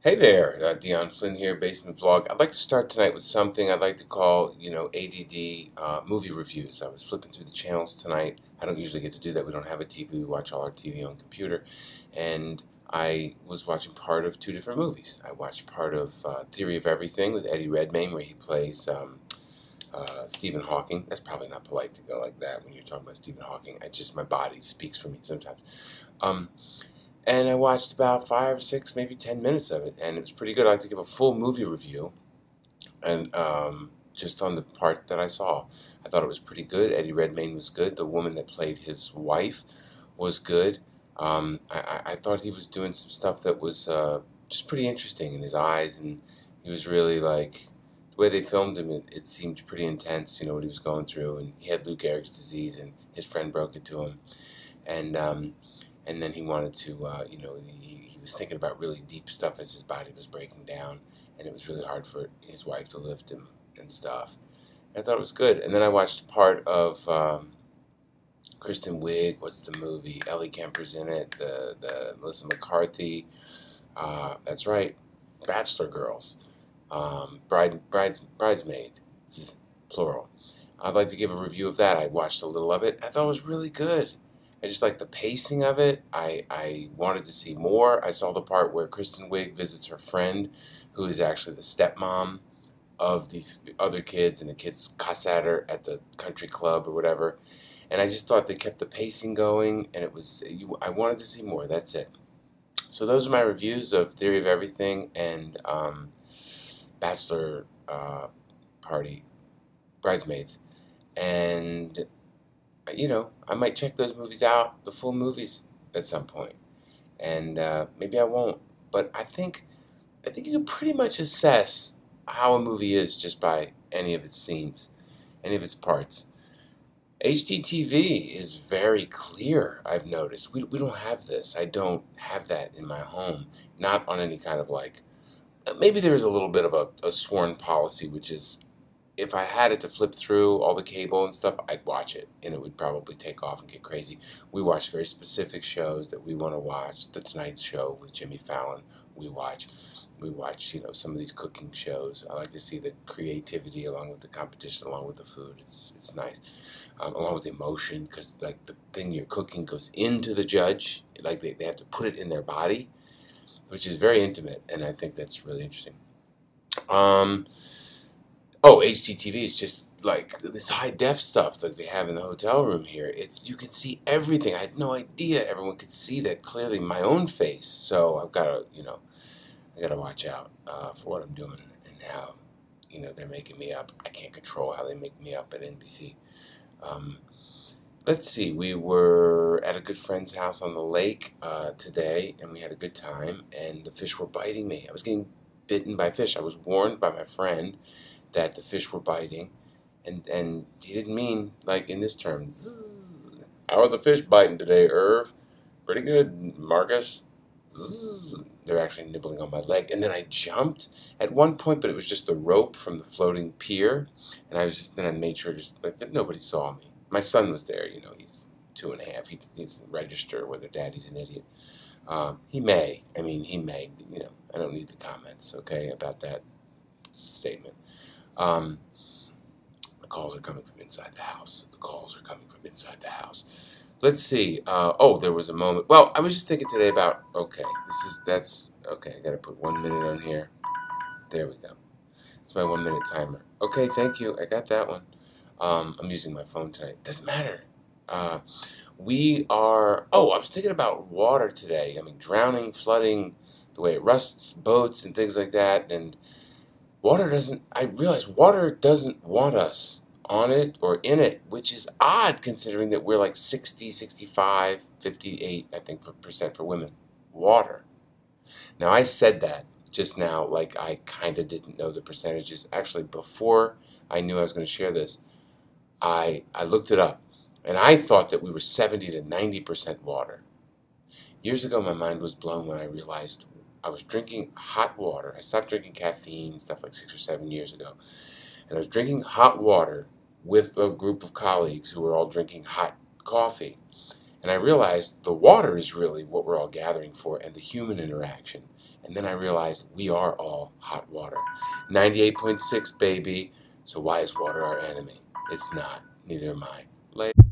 Hey there, Dion Flynn here, Basement Vlog. I'd like to start tonight with something I'd like to call, ADD movie reviews. I was flipping through the channels tonight. I don't usually get to do that. We don't have a TV. We watch all our TV on computer. And I was watching part of two different movies. I watched part of Theory of Everything with Eddie Redmayne, where he plays Stephen Hawking. That's probably not polite to go like that when you're talking about Stephen Hawking. My body speaks for me sometimes. And I watched about 5, 6, maybe 10 minutes of it, and it was pretty good. I'd like to give a full movie review, and just on the part that I saw. I thought it was pretty good. Eddie Redmayne was good. The woman that played his wife was good. I thought he was doing some stuff that was just pretty interesting in his eyes, and he was really like, the way they filmed him, it seemed pretty intense, what he was going through, and he had Lou Gehrig's disease, and his friend broke it to him, and then he wanted to, he was thinking about really deep stuff as his body was breaking down, and it was really hard for his wife to lift him and stuff. And I thought it was good. And then I watched part of Kristen Wiig, what's the movie? Ellie Kemper's in it, the Melissa McCarthy, that's right, Bachelor Girls, Bridesmaid, this is plural. I'd like to give a review of that. I watched a little of it. I thought it was really good. I just like the pacing of it. I wanted to see more. I saw the part where Kristen Wiig visits her friend, who is actually the stepmom of these other kids, and the kids cuss at her at the country club or whatever. And I just thought they kept the pacing going, and I wanted to see more. That's it. So those are my reviews of Theory of Everything and Bachelor Party, Bridesmaids. And I might check those movies out, the full movies, at some point, and maybe I won't. But I think you can pretty much assess how a movie is just by any of its scenes, any of its parts. HDTV is very clear. I've noticed we don't have this. I don't have that in my home. Not on any kind of maybe there is a little bit of a sworn policy, which is, if I had it to flip through all the cable and stuff, I'd watch it, and it would probably take off and get crazy. We watch very specific shows that we want to watch. The Tonight Show with Jimmy Fallon, we watch, some of these cooking shows. I like to see the creativity along with the competition, along with the food. It's nice, along with the emotion, because the thing you're cooking goes into the judge. They have to put it in their body, which is very intimate, and I think that's really interesting. Oh, HDTV is just like this high-def stuff that they have in the hotel room here. You can see everything. I had no idea everyone could see that clearly, my own face. So I've got to, I got to watch out for what I'm doing and how, they're making me up. I can't control how they make me up at NBC. Let's see. We were at a good friend's house on the lake today, and we had a good time, and the fish were biting me. I was getting bitten by fish. I was warned by my friend that the fish were biting, and he didn't mean like in this term. Zzz. How are the fish biting today, Irv? Pretty good, Marcus. Zzz. They're actually nibbling on my leg, and then I jumped at one point, but it was just the rope from the floating pier, and then I made sure that nobody saw me. My son was there, he's 2.5. He doesn't register whether Daddy's an idiot. He may. I don't need the comments, okay, about that statement. The calls are coming from inside the house. The calls are coming from inside the house. Let's see. There was a moment. Well, I was just thinking today about, okay, okay, I gotta put 1 minute on here. There we go. It's my 1 minute timer. Okay, thank you. I got that one. I'm using my phone tonight. Doesn't matter. I was thinking about water today. Drowning, flooding, the way it rusts boats and things like that, and I realize water doesn't want us on it or in it, which is odd considering that we're like 60, 65, 58, I think, percent for women. Water. Now, I said that just now like I kind of didn't know the percentages. Actually, before I knew I was going to share this, I looked it up, and I thought that we were 70 to 90% water. Years ago, my mind was blown when I realized I was drinking hot water. I stopped drinking caffeine, stuff like 6 or 7 years ago. And I was drinking hot water with a group of colleagues who were all drinking hot coffee. And I realized the water is really what we're all gathering for, and the human interaction. And then I realized we are all hot water. 98.6, baby. So why is water our enemy? It's not. Neither am I. Later.